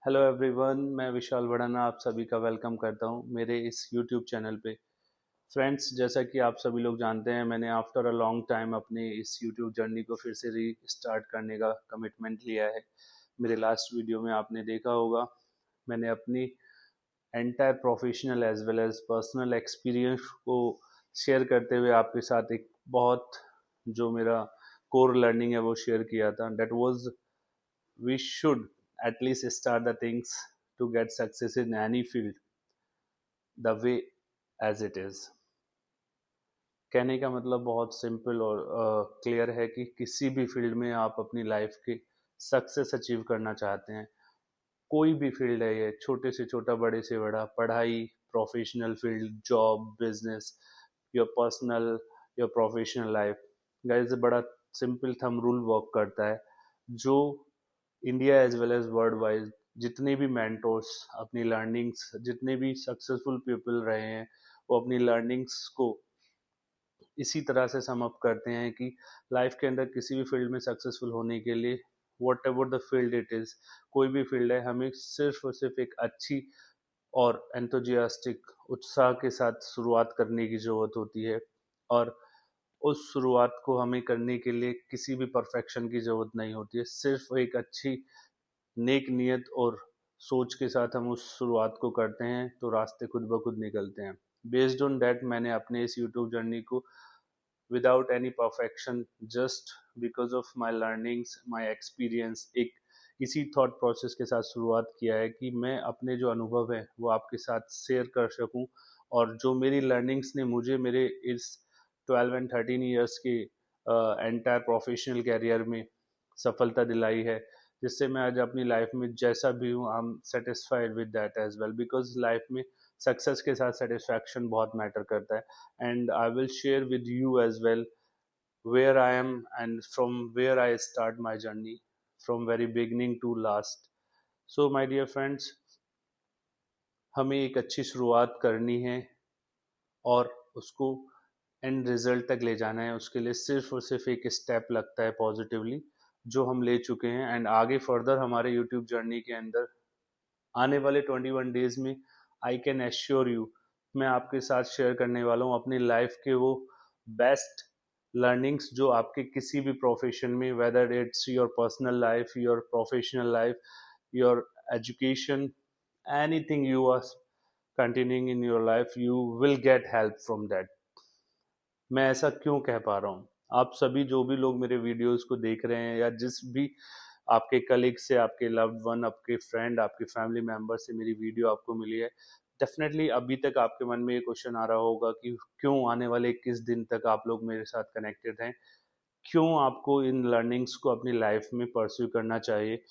Hello everyone, मैं विशाल भड़ाना आप सभी का वेलकम करता हूं मेरे इस यूट्यूब चैनल पे। फ्रेंड्स, जैसा कि आप सभी लोग जानते हैं, मैंने आफ्टर अ लॉन्ग टाइम अपने इस यूट्यूब जर्नी को फिर से री स्टार्ट करने का कमिटमेंट लिया है। मेरे लास्ट वीडियो में आपने देखा होगा, मैंने अपनी entire professional as well as personal experience को शेयर करते हुए आपके साथ एक बहुत जो मेरा कोर लर्निंग है वो शेयर किया था। That was we should at least start the things to get success in any field the way as it is। कहने का मतलब बहुत सिंपल और क्लियर है कि किसी भी फील्ड में आप अपनी लाइफ की सक्सेस अचीव करना चाहते हैं, कोई भी फील्ड है, ये छोटे से छोटा बड़े से बड़ा, पढ़ाई, professional field, job, business, your personal, your professional life, guys बड़ा सिंपल थंब रूल वर्क करता है जो India as well as world wise जितने भी मेंटोर्स अपनी लर्निंग्स, जितने भी सक्सेसफुल पीपल रहे हैं, वो अपनी लर्निंग्स को इसी तरह से सम अप करते हैं कि लाइफ के अंदर किसी भी फील्ड में सक्सेसफुल होने के लिए, what ever the field it is, कोई भी फील्ड है, हमें सिर्फ और सिर्फ एक अच्छी और एंथुजियास्टिक उत्साह के साथ शुरुआत करने की ज़रूरत होती है। और उस शुरुआत को हमें करने के लिए किसी भी परफेक्शन की ज़रूरत नहीं होती है, सिर्फ एक अच्छी नेक नियत और सोच के साथ हम उस शुरुआत को करते हैं तो रास्ते खुद ब खुद निकलते हैं। बेस्ड ऑन डैट मैंने अपने इस यूट्यूब जर्नी को without any perfection, just because of my learnings, my experience, एक इसी थॉट प्रोसेस के साथ शुरुआत किया है कि मैं अपने जो अनुभव है वो आपके साथ शेयर कर सकूं, और जो मेरी लर्निंग्स ने मुझे मेरे इस 12 एंड 13 ईयर्स के एंटायर प्रोफेशनल कैरियर में सफलता दिलाई है, जिससे मैं आज अपनी लाइफ में जैसा भी हूँ, I am satisfied with that as well, because life में सक्सेस के साथ सेटिस्फैक्शन बहुत मैटर करता है। And I will share with you as well where I am and from where I start my journey from very beginning to last। So my dear friends, हमें एक अच्छी शुरुआत करनी है और उसको एंड रिजल्ट तक ले जाना है। उसके लिए सिर्फ और सिर्फ एक स्टेप लगता है पॉजिटिवली, जो हम ले चुके हैं। एंड आगे फर्दर हमारे यूट्यूब जर्नी के अंदर आने वाले 21 डेज में आई कैन एश्योर यू, मैं आपके साथ शेयर करने वाला हूँ अपनी लाइफ के वो बेस्ट लर्निंग्स जो आपके किसी भी प्रोफेशन में, whether it's your personal life, your professional life, your education, anything you are continuing in your life, you will get help from that. मैं ऐसा क्यों कह पा रहा हूँ? आप सभी जो भी लोग मेरे वीडियोस को देख रहे हैं, या जिस भी आपके कलीग से, आपके लव्ड वन, आपके फ्रेंड, आपके फैमिली मेंबर से मेरी वीडियो आपको मिली है, डेफिनेटली अभी तक आपके मन में ये क्वेश्चन आ रहा होगा कि क्यों आने वाले 21 दिन तक आप लोग मेरे साथ कनेक्टेड हैं, क्यों आपको इन लर्निंग्स को अपनी लाइफ में परस्यू करना चाहिए।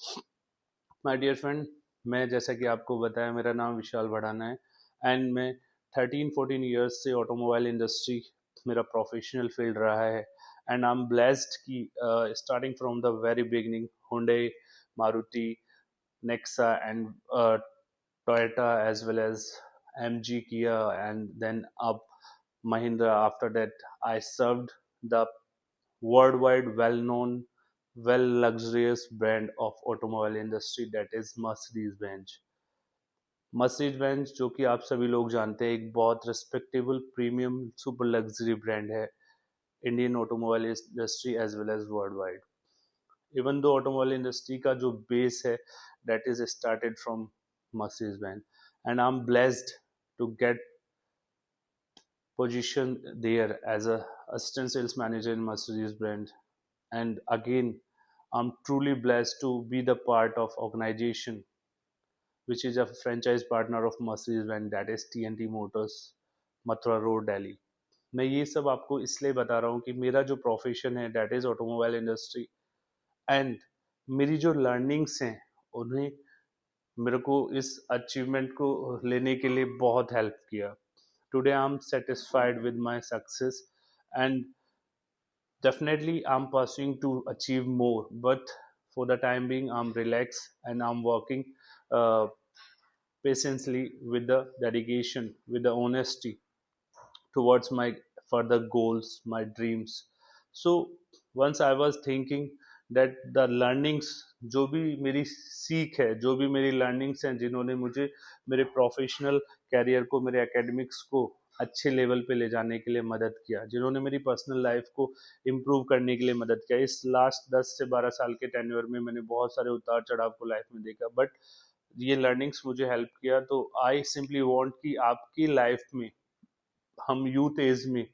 माय डियर फ्रेंड, मैं जैसा कि आपको बताया, मेरा नाम विशाल भड़ाना है एंड मैं 13-14 ईयर्स से ऑटोमोबाइल इंडस्ट्री मेरा प्रोफेशनल फील्ड रहा है। एंड आई एम ब्लेस्ड कि starting from the very beginning, Hyundai, Maruti, Nexa and Toyota, as well as MG, Kia, and then up Mahindra. After that, I served the worldwide well-known, well luxurious brand of automobile industry, that is Mercedes-Benz। Mercedes-Benz, जो कि आप सभी लोग जानते हैं, एक बहुत respectable premium super luxury brand है Indian automobile industry as well as worldwide. Even though automobile industry का जो बेस है, that is started from Mercedes-Benz, and I'm blessed to get position there as a assistant sales manager in Mercedes brand. And again, I'm truly blessed to be the part of organization which is a franchise partner of Mercedes brand, that is TNT Motors, Mathura Road, Delhi। मैं ये सब आपको इसलिए बता रहा हूँ कि मेरा जो प्रोफेशन है, that is automobile industry, and मेरी जो लर्निंग्स हैं उन्हें मेरे को इस अचीवमेंट को लेने के लिए बहुत हेल्प किया। Today I'm satisfied with my success, and definitely I'm pursuing to achieve more. But for the time being, I'm relaxed and I'm working uh, patiently with the dedication, with the honesty towards my further goals, my dreams. So once I was thinking that the learnings, जो भी मेरी सीख है, जो भी मेरी learnings हैं, जिन्होंने मुझे मेरे प्रोफेशनल कैरियर को, मेरे एकेडमिक्स को अच्छे लेवल पे ले जाने के लिए मदद किया, जिन्होंने मेरी पर्सनल लाइफ को इम्प्रूव करने के लिए मदद किया। इस लास्ट 10 से 12 साल के टेन्योर में मैंने बहुत सारे उतार चढ़ाव को लाइफ में देखा, बट ये लर्निंग्स मुझे हेल्प किया। तो आई सिंपली वांट कि आपकी लाइफ में, हम यूथ एज में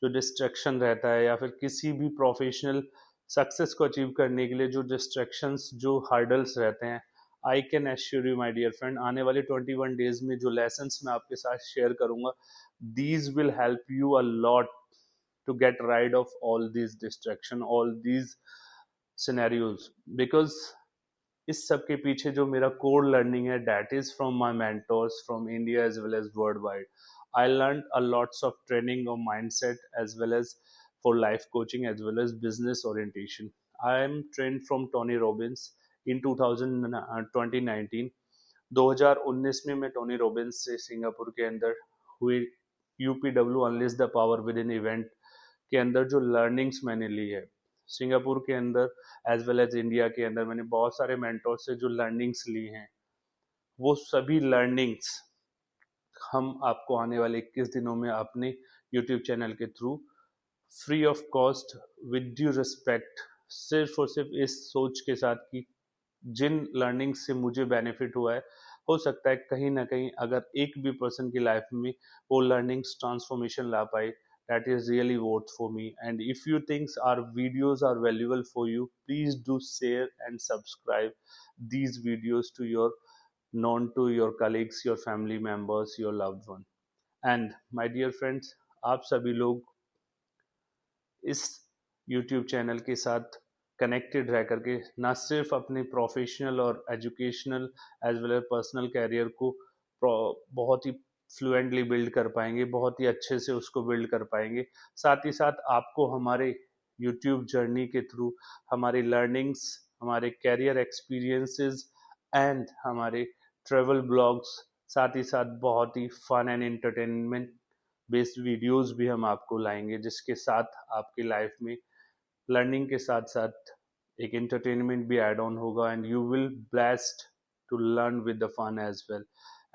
जो डिस्ट्रैक्शन रहता है, या फिर किसी भी प्रोफेशनल सक्सेस को अचीव करने के लिए जो डिस्ट्रैक्शंस, जो हर्डल्स रहते हैं, I can assure you my dear friend, आने वाले 21 डेज में जो लेसन्स मैं आपके साथ शेयर करूंगा, these will help you a lot to get rid of all these distraction, all these scenarios, because इस सब के पीछे जो मेरा कोर लर्निंग है, that is from my mentors from India as well as worldwide. I learn a lots of training of mindset as well as for life coaching as well as business orientation. I am trained from Tony Robbins in 2019। 2019 में मैं Tony Robbins से Singapore के अंदर हुए UPW unleash the power within event के अंदर जो learnings मैंने ली है, सिंगापुर के अंदर एज वेल एज इंडिया के अंदर मैंने बहुत सारे मेंटोर से जो लर्निंग्स ली हैं, वो सभी लर्निंग्स हम आपको आने वाले 21 दिनों में अपने यूट्यूब चैनल के through free of cost, with due respect, सिर्फ और सिर्फ इस सोच के साथ कि जिन लर्निंग से मुझे बेनिफिट हुआ है, हो सकता है कहीं ना कहीं अगर एक भी पर्सन की लाइफ में वो लर्निंग्स ट्रांसफॉर्मेशन ला पाए, that is really worth for me. And if you think our videos are valuable for you, please do share and subscribe these videos to your known, to your colleagues, your family members, your loved one. And my dear friends, आप सभी लोग इस YouTube channel के साथ connected रह करके ना सिर्फ अपने प्रोफेशनल और educational as well as personal career को बहुत ही फ्लुएंटली बिल्ड कर पाएंगे, बहुत ही अच्छे से उसको बिल्ड कर पाएंगे, साथ ही साथ आपको हमारे YouTube जर्नी के थ्रू हमारी लर्निंग्स, हमारे कैरियर एक्सपीरियंसेस एंड हमारे ट्रेवल ब्लॉग्स, साथ ही साथ बहुत ही fun and entertainment based videos भी हम आपको लाएंगे, जिसके साथ आपकी लाइफ में लर्निंग के साथ साथ एक एंटरटेनमेंट भी ऐड ऑन होगा, and you will blessed to learn with the fun as well.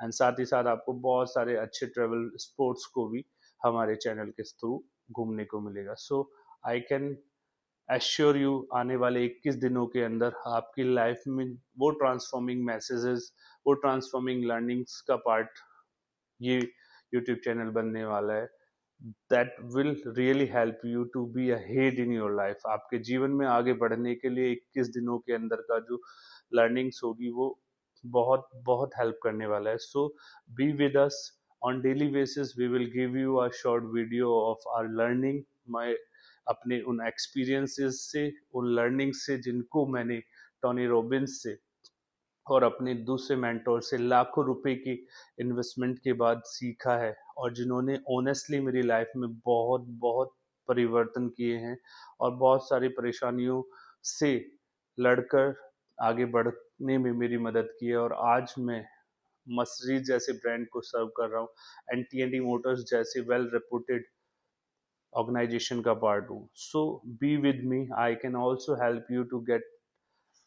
And साथ ही साथ आपको बहुत सारे अच्छे ट्रेवल स्पोर्ट्स को भी हमारे चैनल के थ्रू घूमने को मिलेगा। सो आई कैन एश्योर यू, आने वाले 21 दिनों के अंदर आपकी लाइफ में वो ट्रांसफॉर्मिंग मैसेजेस, वो ट्रांसफॉर्मिंग लर्निंग्स का पार्ट ये यूट्यूब चैनल बनने वाला है, that will really help you to be ahead in your life. आपके जीवन में आगे बढ़ने के लिए 21 दिनों के अंदर का जो लर्निंग्स होगी, वो बहुत बहुत हेल्प करने वाला है। So be with us on daily basis, we will give you a short video of our learning, my अपने उन एक्सपीरियंसेस से, उन लर्निंग से जिनको मैंने टोनी रॉबिन्स से और अपने दूसरे मेंटोर से लाखों रुपए की इन्वेस्टमेंट के बाद सीखा है, और जिन्होंने ऑनेस्टली मेरी लाइफ में बहुत बहुत परिवर्तन किए हैं और बहुत सारी परेशानियों से लड़कर आगे बढ़ने में मेरी मदद की है। और आज मैं मर्सिडीज जैसे ब्रांड को सर्व कर रहा हूँ, एंड टी मोटर्स जैसे वेल रेपुटेड ऑर्गेनाइजेशन का पार्ट हूँ। So be with me, I can also help you to get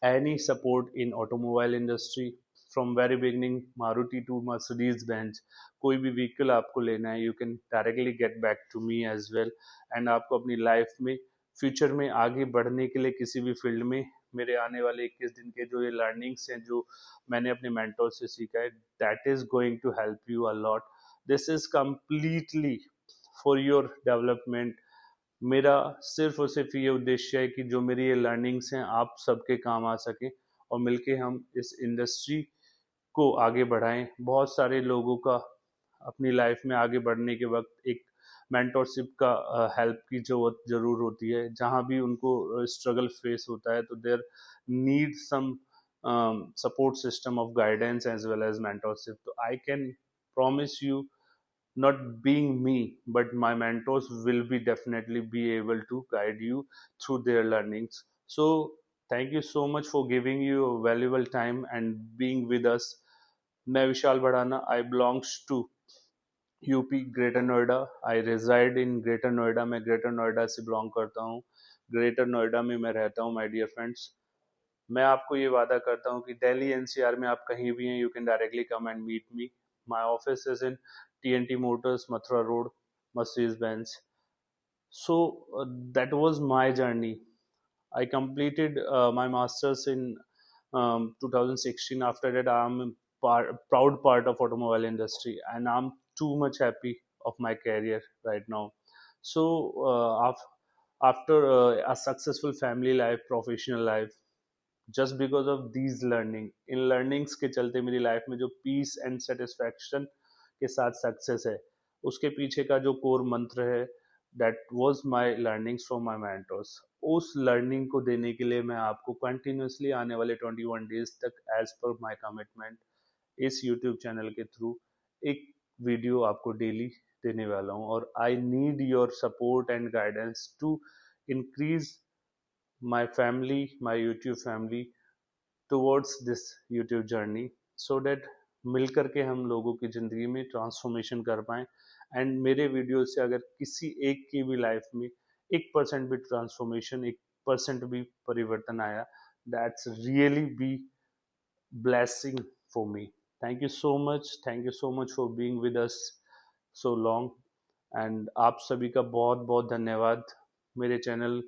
any support in automobile industry from very beginning, Maruti to Mercedes Benz, कोई भी vehicle आपको लेना है, you can directly get back to me as well. And आपको अपनी life में future में आगे बढ़ने के लिए किसी भी फील्ड में मेरे आने वाले 21 दिन के जो ये लर्निंग्स हैं, जो मैंने अपने मेंटोर से सीखा है, that is going to help you a lot. This is completely for your development. मेरा सिर्फ और सिर्फ ये उद्देश्य है कि जो मेरी ये लर्निंग्स हैं आप सबके काम आ सके, और मिलके हम इस इंडस्ट्री को आगे बढ़ाएं। बहुत सारे लोगों का अपनी लाइफ में आगे बढ़ने के वक्त एक मेंटोरशिप का हेल्प की जरूर होती है, जहाँ भी उनको स्ट्रगल फेस होता है, तो there need some support system of guidance as well as mentorship. तो I can promise you, not being me, but my mentors will be definitely be able to guide you through their learnings. So thank you so much for giving you a valuable time and being with us. मैं Vishal Bhadana, I belongs to UP greater Noida, I reside in greater Noida, मैं greater Noida से belong करता हूँ। Greater Noida में मैं रहता हूँ my dear friends. मैं आपको ये वादा करता हूँ कि दिल्ली एनसीआर में आप कहीं भी हैं, you can directly come and meet me. My office is in TNT motors, Mathura road, Mercedes Benz. So that was my journey. I completed my masters in 2016. After that, I'm a proud part of automobile industry, and I'm too much happy of my career right now. So after a successful family life, professional life, just because of these learning, in learnings के चलते मेरी life में जो piece and satisfaction के साथ success है, उसके पीछे का जो कोर मंत्र है, that was my learnings from my mentors. उस लर्निंग को देने के लिए मैं आपको कंटिन्यूसली आने वाले 21 डेज तक एज पर माय कमिटमेंट इस यूट्यूब चैनल के थ्रू एक वीडियो आपको डेली देने वाला हूँ। और I need your support and guidance to increase my family, my YouTube family towards this YouTube journey, so that मिल करके हम लोगों की ज़िंदगी में ट्रांसफॉर्मेशन कर पाएँ। एंड मेरे वीडियो से अगर किसी एक की भी लाइफ में 1% भी ट्रांसफॉर्मेशन, 1% भी परिवर्तन आया, that's really be blessing for me. Thank you so much. Thank you so much for being with us so long. And आप सभी का बहुत बहुत धन्यवाद मेरे चैनल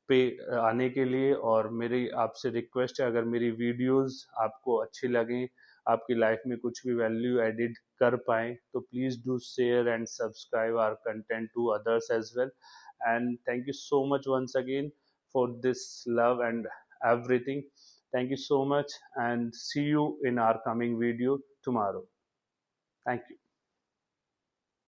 पे आने के लिए। और मेरी आपसे रिक्वेस्ट है, अगर मेरी वीडियोस आपको अच्छी लगें, आपकी लाइफ में कुछ भी वैल्यू एडिड कर पाएँ, तो please do share and subscribe our content to others as well. And thank you so much once again for this love and everything. Thank you so much and see you in our coming video tomorrow. Thank you.